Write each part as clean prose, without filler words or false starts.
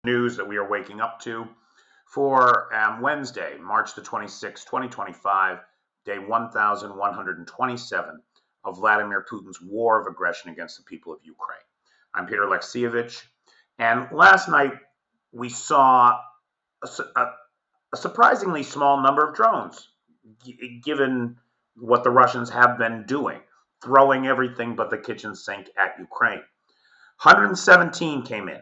news that we are waking up to for Wednesday, March the 26th, 2025, day 1127 of Vladimir Putin's war of aggression against the people of Ukraine. I'm Peter Alexievich, and last night we saw a surprisingly small number of drones, given what the Russians have been doing, throwing everything but the kitchen sink at Ukraine. 117 came in.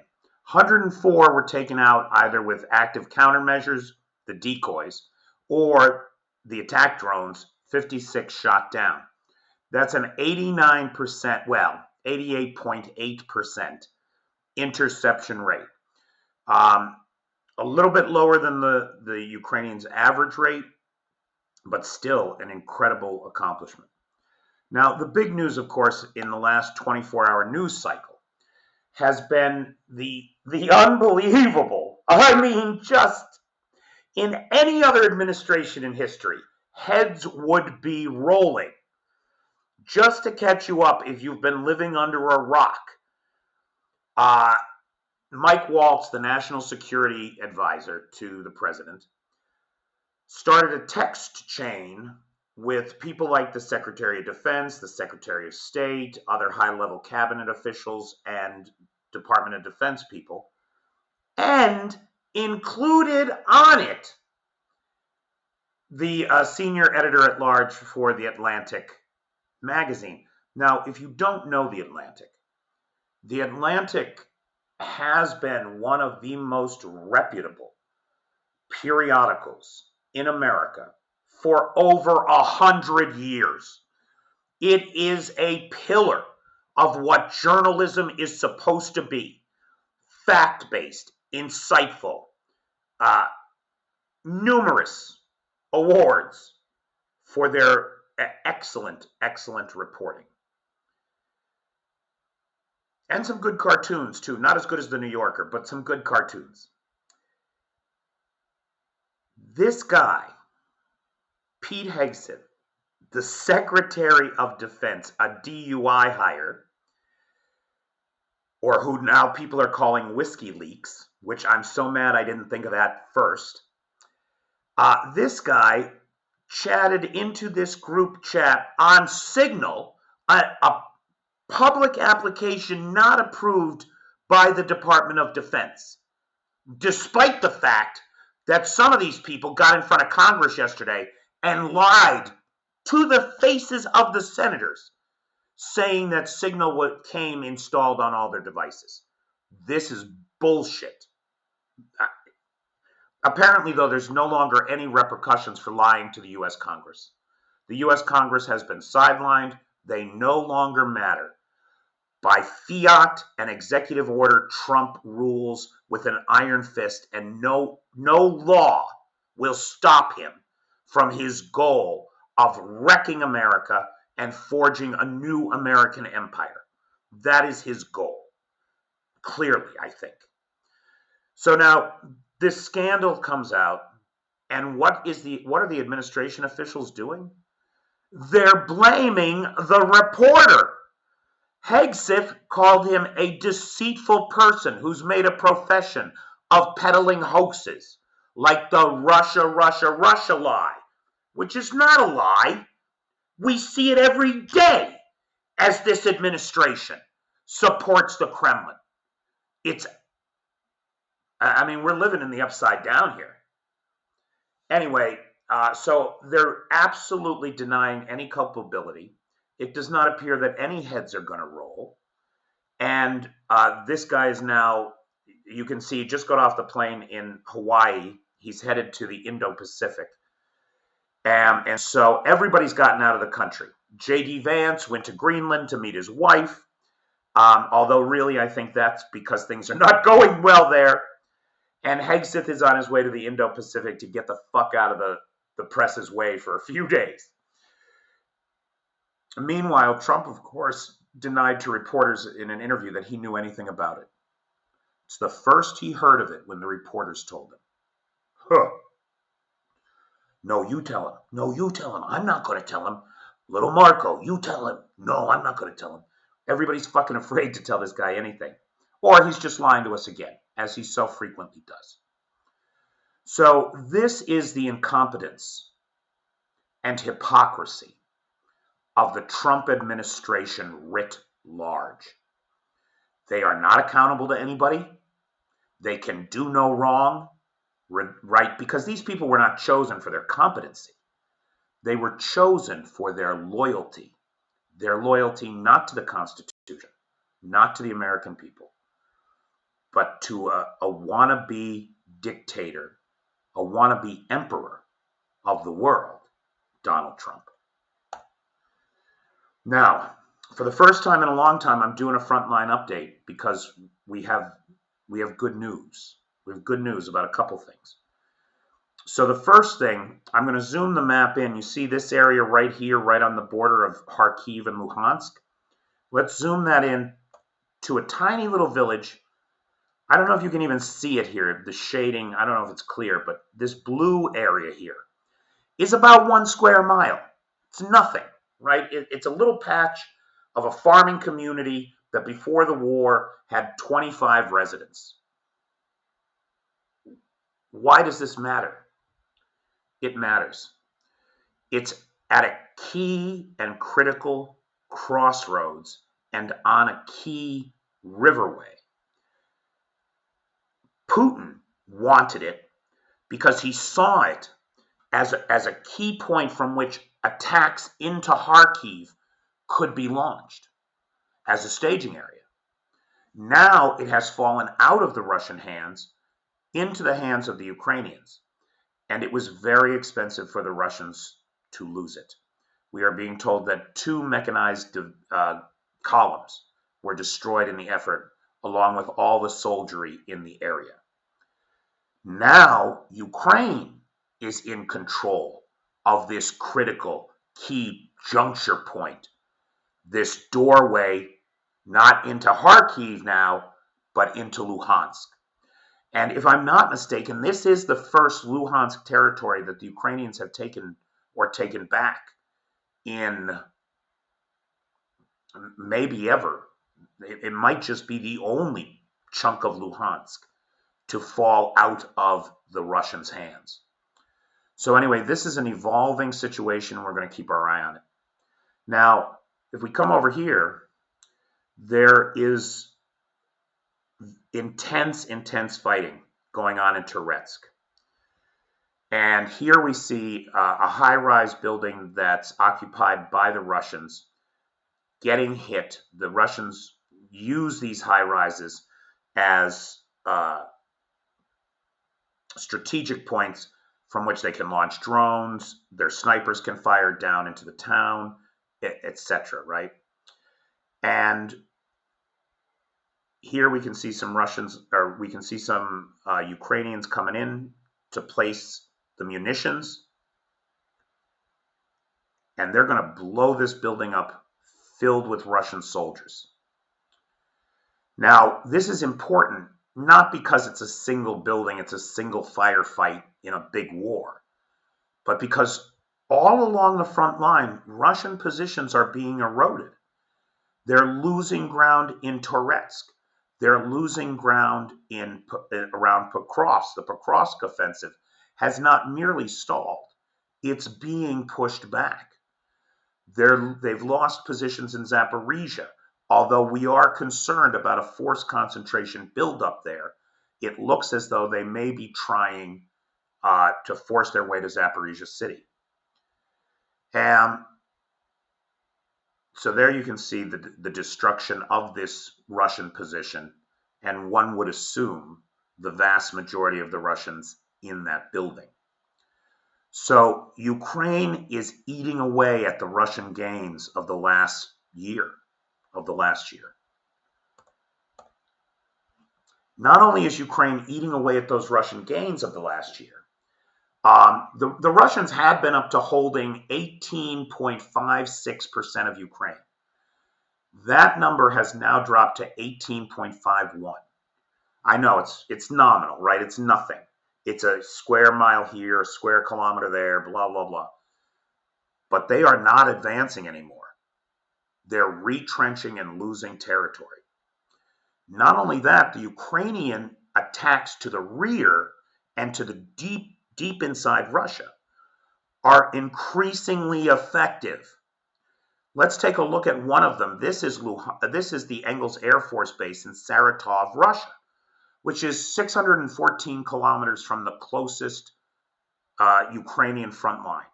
104 were taken out either with active countermeasures, the decoys, or the attack drones, 56 shot down. That's an 89%, 88.8% interception rate. A little bit lower than the Ukrainians' average rate, but still an incredible accomplishment. Now, the big news, of course, in the last 24-hour news cycle has been the unbelievable, just in any other administration in history, heads would be rolling. Just to catch you up, if you've been living under a rock, Mike Waltz, the national security advisor to the president, started a text chain with people like the Secretary of Defense, the Secretary of State, other high-level cabinet officials, and Department of Defense people, and included on it the senior editor-at-large for The Atlantic magazine. Now, if you don't know The Atlantic has been one of the most reputable periodicals in America for over 100 years. It is a pillar of what journalism is supposed to be: fact-based, insightful, numerous awards for their excellent reporting. And some good cartoons, too. Not as good as the New Yorker, but some good cartoons. This guy, Pete Hegseth, the Secretary of Defense, a DUI hire, or who now people are calling Whiskey Leaks, which I'm so mad I didn't think of that first. This guy chatted into this group chat on Signal, a public application not approved by the Department of Defense, despite the fact that some of these people got in front of Congress yesterday and lied to the faces of the senators, saying that Signal came installed on all their devices. This is bullshit. Apparently, though, there's no longer any repercussions for lying to the U.S. Congress. The U.S. Congress has been sidelined. They no longer matter. By fiat and executive order, Trump rules with an iron fist, and no law will stop him from his goal of wrecking America and forging a new American empire. That is his goal, clearly, I think. So now this scandal comes out, and what are the administration officials doing? They're blaming the reporter. Hegseth called him a deceitful person who's made a profession of peddling hoaxes, like the Russia lie, which is not a lie. We see it every day as this administration supports the Kremlin. We're living in the upside down here. Anyway, so they're absolutely denying any culpability. It does not appear that any heads are going to roll. And this guy is now, you can see, just got off the plane in Hawaii. He's headed to the Indo-Pacific. And so everybody's gotten out of the country. J.D. Vance went to Greenland to meet his wife. Although really, I think that's because things are not going well there. And Hegseth is on his way to the Indo-Pacific to get the fuck out of the press's way for a few days. Meanwhile, Trump, of course, denied to reporters in an interview that he knew anything about it. It's the first he heard of it when the reporters told him. Huh. No, you tell him. No, you tell him. I'm not going to tell him. Little Marco, you tell him. No, I'm not going to tell him. Everybody's fucking afraid to tell this guy anything. Or he's just lying to us again. as he so frequently does. So this is the incompetence and hypocrisy of the Trump administration writ large. They are not accountable to anybody. They can do no wrong, right? Because these people were not chosen for their competency. They were chosen for their loyalty not to the Constitution, not to the American people, but to a wannabe dictator, a wannabe emperor of the world, Donald Trump. Now, for the first time in a long time, I'm doing a frontline update because we have good news. We have good news about a couple things. So the first thing, I'm going to zoom the map in. You see this area right here, right on the border of Kyiv and Luhansk. Let's zoom that in to a tiny little village. I don't know if you can even see it here, the shading. I don't know if it's clear, but this blue area here is about 1 square mile. It's nothing, right? It's a little patch of a farming community that before the war had 25 residents. Why does this matter? It matters. It's at a key and critical crossroads and on a key riverway. Putin wanted it because he saw it as a key point from which attacks into Kharkiv could be launched as a staging area. Now it has fallen out of the Russian hands into the hands of the Ukrainians. And it was very expensive for the Russians to lose it. We are being told that 2 mechanized columns were destroyed in the effort, along with all the soldiery in the area. Now, Ukraine is in control of this critical key juncture point, this doorway, not into Kharkiv now, but into Luhansk. And if I'm not mistaken, this is the first Luhansk territory that the Ukrainians have taken or taken back in maybe ever. It might just be the only chunk of Luhansk to fall out of the Russians' hands. So anyway, this is an evolving situation. We're going to keep our eye on it. Now, if we come over here, there is intense fighting going on in Toretsk. And here we see a high-rise building that's occupied by the Russians getting hit. The Russians use these high-rises as strategic points from which they can launch drones. Their snipers can fire down into the town, etc., right? And here we can see some Ukrainians coming in to place the munitions. And they're going to blow this building up filled with Russian soldiers. Now, this is important, not because it's a single building, it's a single firefight in a big war, but because all along the front line, Russian positions are being eroded. They're losing ground in Toretsk. They're losing ground around Pokrovsk. The Pokrovsk offensive has not merely stalled. It's being pushed back. They've lost positions in Zaporizhia. Although we are concerned about a force concentration buildup there, it looks as though they may be trying to force their way to Zaporizhia city. So there you can see the destruction of this Russian position, and one would assume the vast majority of the Russians in that building. So Ukraine is eating away at the Russian gains of the last year. Not only is Ukraine eating away at those Russian gains of the last year, the Russians had been up to holding 18.56% of Ukraine. That number has now dropped to 18.51. I know it's nominal, right? It's nothing. It's a square mile here, a square kilometer there, blah, blah, blah. But they are not advancing anymore. They're retrenching and losing territory. Not only that, the Ukrainian attacks to the rear and to the deep inside Russia are increasingly effective. Let's take a look at one of them. This is the Engels Air Force Base in Saratov, Russia, which is 614 kilometers from the closest Ukrainian front line,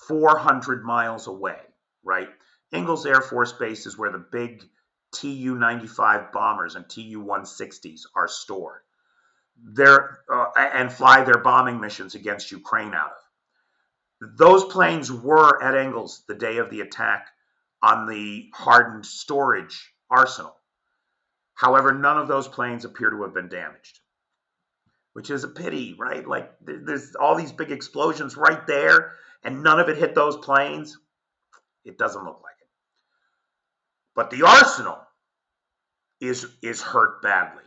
400 miles away, right? Engels Air Force Base is where the big Tu-95 bombers and Tu-160s are stored. And fly their bombing missions against Ukraine out of. Those planes were at Engels the day of the attack on the hardened storage arsenal. However, none of those planes appear to have been damaged, which is a pity, right? Like there's all these big explosions right there and none of it hit those planes. It doesn't look like it. But the arsenal is hurt badly.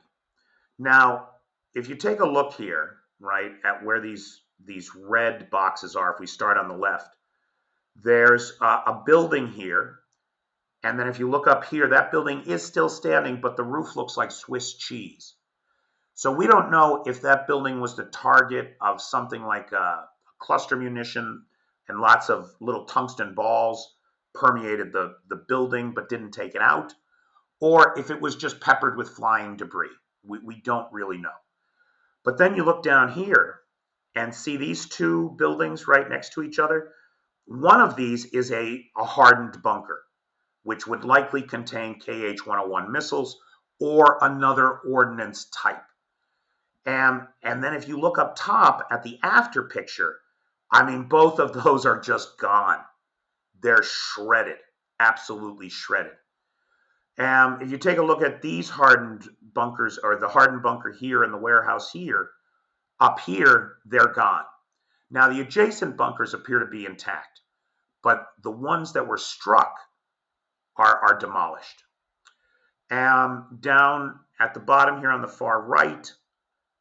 Now, if you take a look here, right, at where these red boxes are, if we start on the left, there's a building here. And then if you look up here, that building is still standing, but the roof looks like Swiss cheese. So we don't know if that building was the target of something like a cluster munition and lots of little tungsten balls permeated the building but didn't take it out, or if it was just peppered with flying debris. We don't really know. But then you look down here and see these two buildings right next to each other. One of these is a hardened bunker, which would likely contain KH-101 missiles or another ordnance type. And then if you look up top at the after picture, I mean, both of those are just gone. They're shredded, absolutely shredded. And if you take a look at these hardened bunkers, or the hardened bunker here and the warehouse here, up here, they're gone. Now, the adjacent bunkers appear to be intact, but the ones that were struck are demolished. Down at the bottom here on the far right,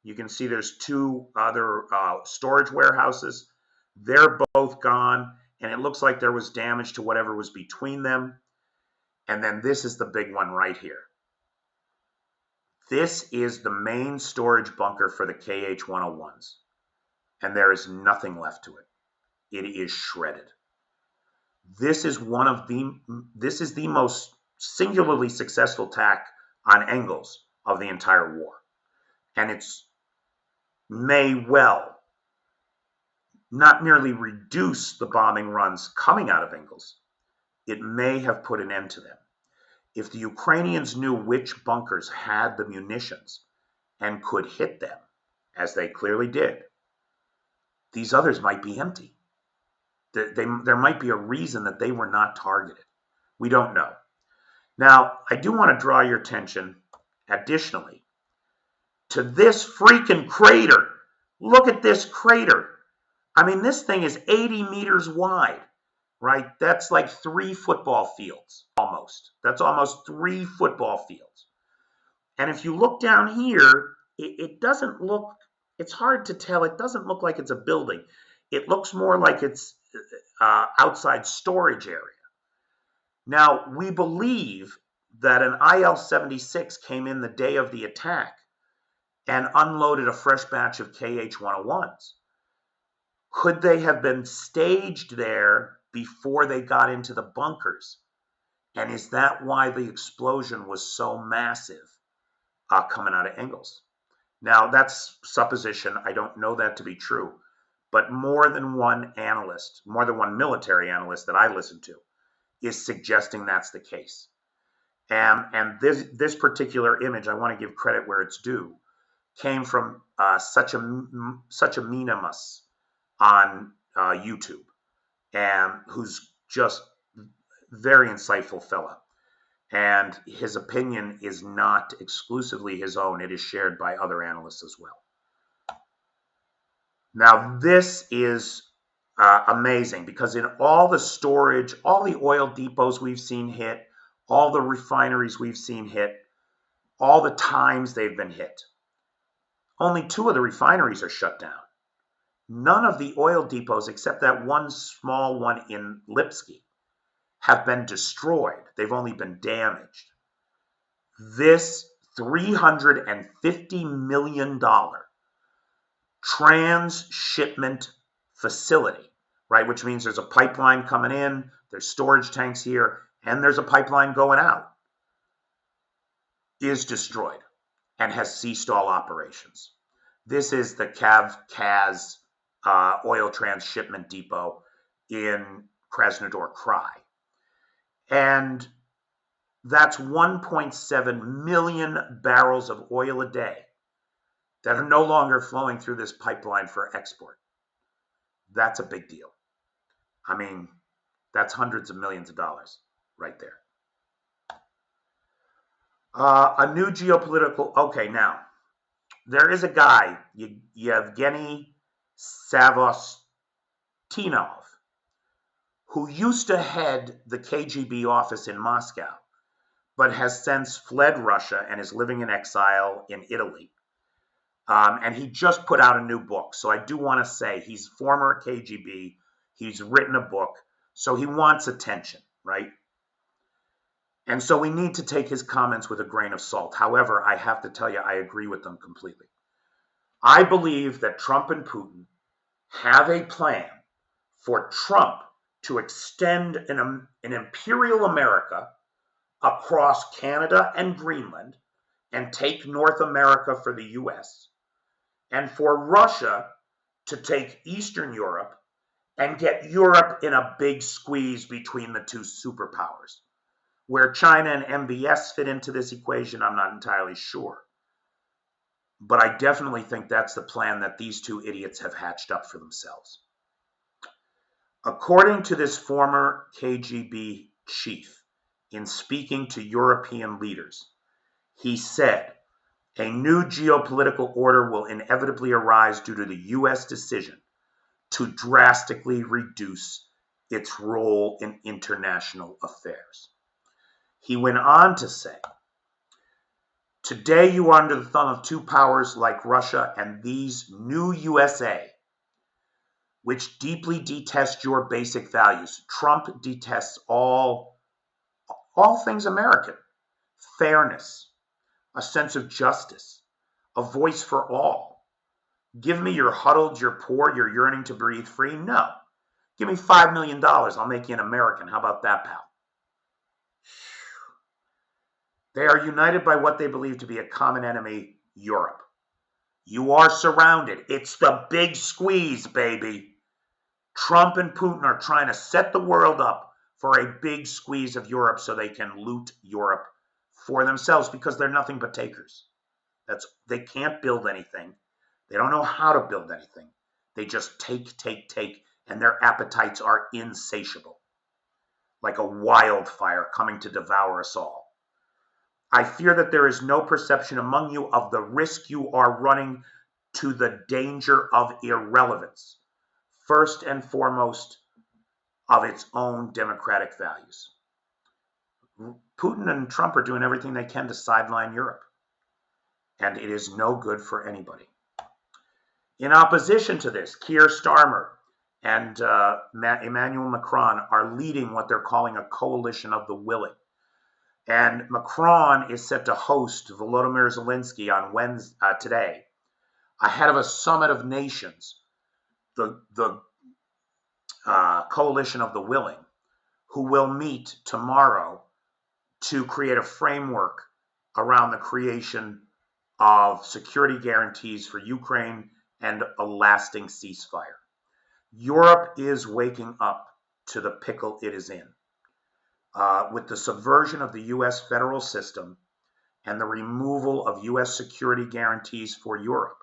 you can see there's two other storage warehouses. They're both gone, and it looks like there was damage to whatever was between them. And then this is the big one right here. This is the main storage bunker for the KH-101s, and there is nothing left to it. It is shredded. This is the most singularly successful attack on Engels of the entire war. And it's may well not merely reduce the bombing runs coming out of Engels, it may have put an end to them. If the Ukrainians knew which bunkers had the munitions and could hit them, as they clearly did, these others might be empty. There might be a reason that they were not targeted. We don't know. Now, I do want to draw your attention, additionally, to this freaking crater. Look at this crater. I mean, this thing is 80 meters wide, right? That's like 3 football fields, almost. That's almost 3 football fields. And if you look down here, it doesn't look, it's hard to tell. It doesn't look like it's a building. It looks more like it's outside storage area. Now, we believe that an IL-76 came in the day of the attack and unloaded a fresh batch of KH-101s. Could they have been staged there before they got into the bunkers? And is that why the explosion was so massive coming out of Engels? Now, that's supposition. I don't know that to be true. But more than one analyst, more than one military analyst that I listen to, is suggesting that's the case. And this particular image, I want to give credit where it's due, came from such a minimus on YouTube, and who's just very insightful fella. And his opinion is not exclusively his own. It is shared by other analysts as well. Now, this is amazing because in all the storage, all the oil depots we've seen hit, all the refineries we've seen hit, all the times they've been hit, only 2 of the refineries are shut down. None of the oil depots, except that one small one in Lipsky, have been destroyed. They've only been damaged. This $350 million transshipment facility, right? Which means there's a pipeline coming in, there's storage tanks here, and there's a pipeline going out, is destroyed and has ceased all operations. This is the Kaz oil transshipment depot in Krasnodar Krai. And that's 1.7 million barrels of oil a day that are no longer flowing through this pipeline for export. That's a big deal. I mean, that's hundreds of millions of dollars right there. A new geopolitical, okay, now, there is a guy, Yevgeny Savostinov, who used to head the KGB office in Moscow, but has since fled Russia and is living in exile in Italy. And he just put out a new book. So I do want to say he's former KGB. He's written a book. So he wants attention, right? And so we need to take his comments with a grain of salt. However, I have to tell you, I agree with them completely. I believe that Trump and Putin have a plan for Trump to extend an imperial America across Canada and Greenland and take North America for the US, and for Russia to take Eastern Europe and get Europe in a big squeeze between the two superpowers. Where China and MBS fit into this equation, I'm not entirely sure. But I definitely think that's the plan that these two idiots have hatched up for themselves. According to this former KGB chief, in speaking to European leaders, he said, a new geopolitical order will inevitably arise due to the U.S. decision to drastically reduce its role in international affairs. He went on to say, today you are under the thumb of two powers like Russia and these new USA, which deeply detest your basic values. Trump detests all things American. Fairness, a sense of justice, a voice for all. Give me you're huddled, you're poor, you're yearning to breathe free. No. Give me $5 million. I'll make you an American. How about that, pal? They are united by what they believe to be a common enemy, Europe. You are surrounded. It's the big squeeze, baby. Trump and Putin are trying to set the world up for a big squeeze of Europe so they can loot Europe for themselves because they're nothing but takers. They can't build anything. They don't know how to build anything. They just take, and their appetites are insatiable, like a wildfire coming to devour us all. I fear that there is no perception among you of the risk you are running to the danger of irrelevance, first and foremost of its own democratic values. Putin and Trump are doing everything they can to sideline Europe, and it is no good for anybody. In opposition to this, Keir Starmer and Emmanuel Macron are leading what they're calling a coalition of the willing. And Macron is set to host Volodymyr Zelensky on Wednesday, today, ahead of a summit of nations, the coalition of the willing, who will meet tomorrow to create a framework around the creation of security guarantees for Ukraine and a lasting ceasefire. Europe is waking up to the pickle it is in. With the subversion of the U.S. federal system and the removal of U.S. security guarantees for Europe,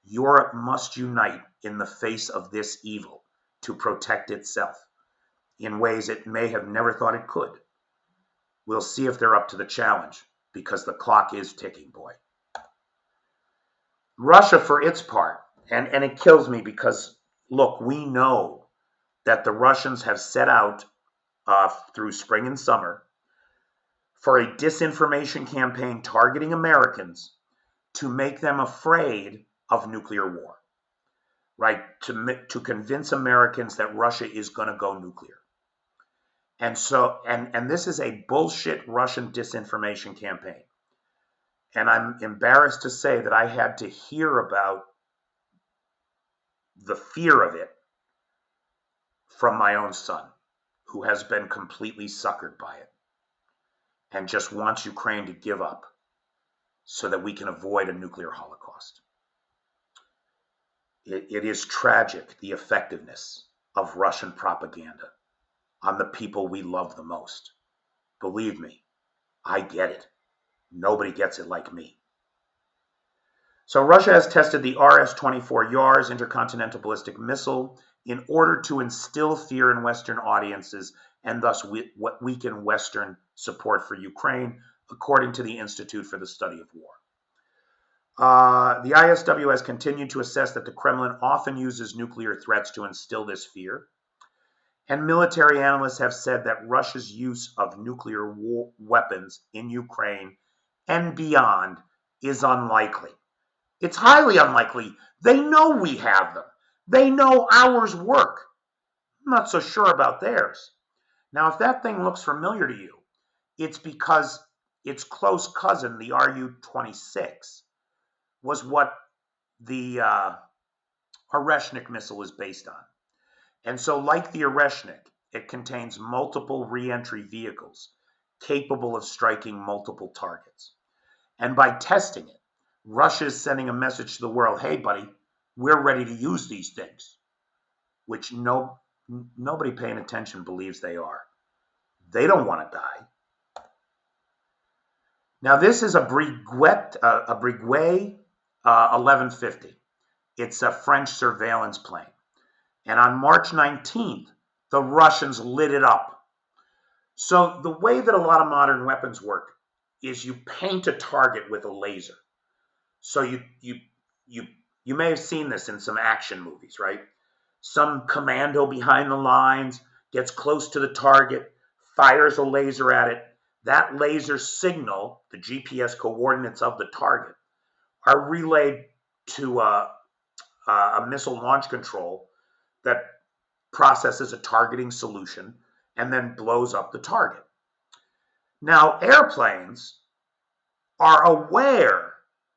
Europe must unite in the face of this evil to protect itself in ways it may have never thought it could. We'll see if they're up to the challenge, because the clock is ticking, boy. Russia, for its part, and it kills me because, look, we know that the Russians have set out through spring and summer for a disinformation campaign targeting Americans to make them afraid of nuclear war, right? To convince Americans that Russia is going to go nuclear. And so, and this is a bullshit Russian disinformation campaign. And I'm embarrassed to say that I had to hear about the fear of it from my own son, who has been completely suckered by it and just wants Ukraine to give up so that we can avoid a nuclear holocaust. It is tragic, the effectiveness of Russian propaganda on the people we love the most. Believe me, I get it. Nobody gets it like me. So Russia has tested the RS-24 Yars intercontinental ballistic missile in order to instill fear in Western audiences and thus weaken Western support for Ukraine, according to the Institute for the Study of War. The ISW has continued to assess that the Kremlin often uses nuclear threats to instill this fear. And military analysts have said that Russia's use of nuclear weapons in Ukraine and beyond is unlikely. It's highly unlikely. They know we have them. They know ours work. I'm not so sure about theirs. Now, if that thing looks familiar to you, it's because its close cousin, the Ru-26, was what the Oreshnik missile is based on. And so, like the Oreshnik, it contains multiple re-entry vehicles capable of striking multiple targets. And by testing it, Russia is sending a message to the world, hey, buddy, we're ready to use these things, which nobody paying attention believes they are. They don't want to die. Now, this is a Breguet 1150. It's a French surveillance plane. And on March 19th, the Russians lit it up. So the way that a lot of modern weapons work is you paint a target with a laser. So you may have seen this in some action movies, right? Some commando behind the lines gets close to the target, fires a laser at it. That laser signal, the GPS coordinates of the target, are relayed to a missile launch control that processes a targeting solution and then blows up the target. Now, airplanes are aware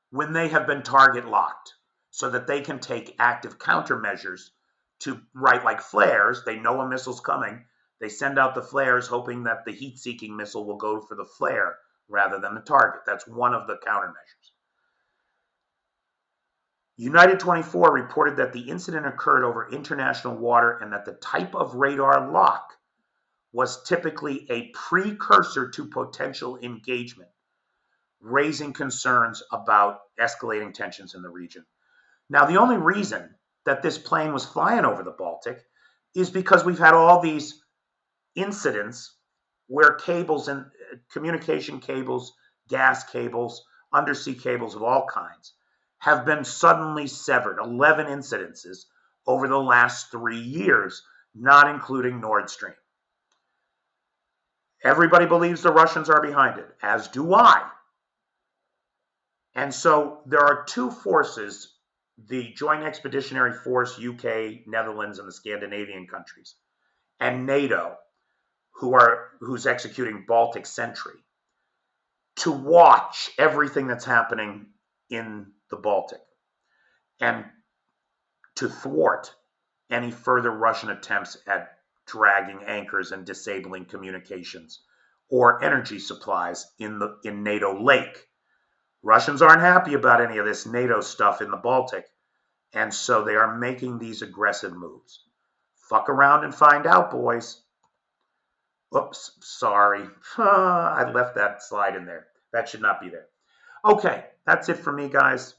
when they have been target locked so that they can take active countermeasures to, right, like flares. They know a missile's coming. They send out the flares hoping that the heat-seeking missile will go for the flare rather than the target. That's one of the countermeasures. United 24 reported that the incident occurred over international water and that the type of radar lock was typically a precursor to potential engagement, raising concerns about escalating tensions in the region. Now, the only reason that this plane was flying over the Baltic is because we've had all these incidents where cables and communication cables, gas cables, undersea cables of all kinds have been suddenly severed, 11 incidences over the last 3 years, not including Nord Stream. Everybody believes the Russians are behind it, as do I. And so there are two forces, the Joint Expeditionary Force, UK, Netherlands, and the Scandinavian countries, and NATO, who's executing Baltic Sentry, to watch everything that's happening in the Baltic and to thwart any further Russian attempts at dragging anchors and disabling communications or energy supplies in NATO Lake. Russians aren't happy about any of this NATO stuff in the Baltic, and so they are making these aggressive moves. Fuck around and find out, boys. Oops, sorry. I left that slide in there. That should not be there. Okay, that's it for me, guys.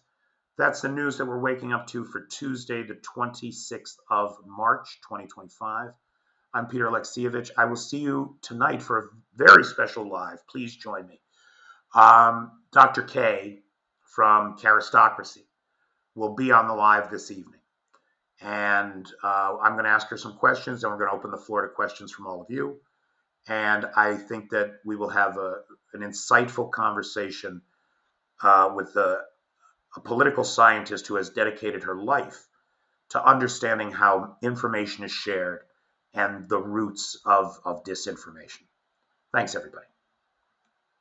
That's the news that we're waking up to for Tuesday, the 26th of March, 2025. I'm Peter Alexievich. I will see you tonight for a very special live. Please join me. Dr. K from Charistocracy will be on the live this evening. And I'm going to ask her some questions, and we're going to open the floor to questions from all of you. And I think that we will have an insightful conversation with a political scientist who has dedicated her life to understanding how information is shared and the roots of disinformation. Thanks, everybody.